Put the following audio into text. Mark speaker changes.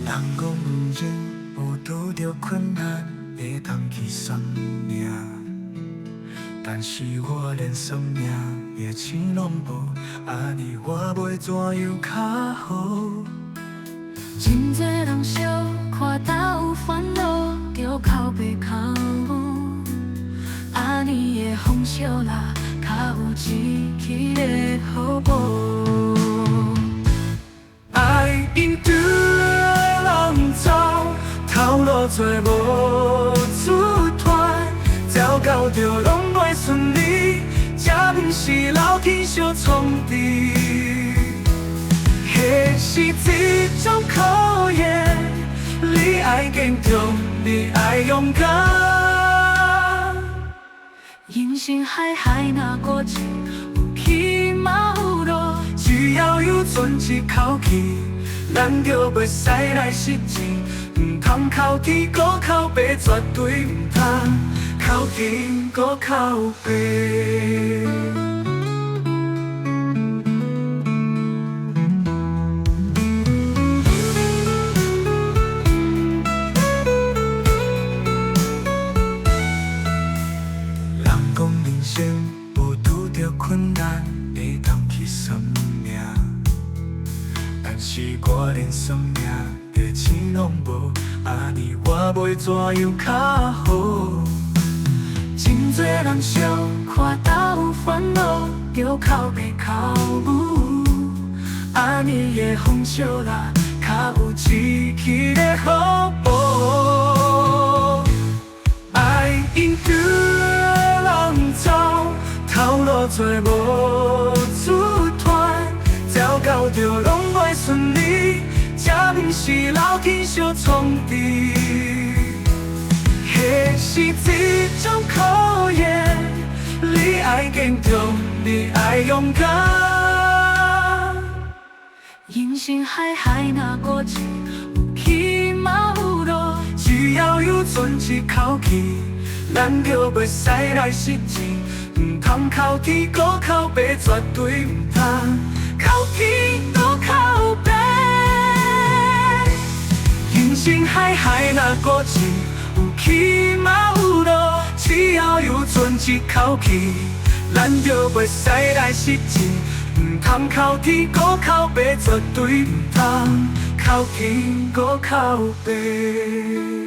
Speaker 1: 人讲人生有拄着困难，会当去算命，但是我连算命的钱拢无，安尼我要怎样较好？
Speaker 2: 真多人笑，看到有烦恼，着靠背靠母，安尼的风俗啦，较有志气的好报。
Speaker 1: 爱因对的人走，头路做无出团，走到着拢袂顺利，这毋是老天相创治。迄是一种考验，你爱坚强，你爱勇敢。
Speaker 2: 人生海海若过去，有起嘛有落，
Speaker 1: 只要有存一口气，咱就袂使来失志。唔通靠天，搁靠爸，绝对唔通靠天，搁靠爸。人生有拄着困难，会当去算命，但是我连算命的钱拢无，安尼我要怎样较好？
Speaker 2: 真多人笑，看到有烦恼，着靠背靠母，安尼的风俗啦，较有志气的好报。
Speaker 1: 爱因对的人走，头路做无出团，走到着拢袂顺利，这毋是老天相创治。迄是一种考验，你爱坚强，你爱勇敢。
Speaker 2: 人生海海若过去，有起嘛有落，
Speaker 1: 只要有存一口气，咱就袂使来失志。唔通靠天，搁靠爸，绝对唔通靠天，搁靠爸。人生海海若过去，有起嘛有落，只要有存一口气，咱就袂使来失志。唔通靠天，搁靠爸，绝对唔通靠天，搁靠爸。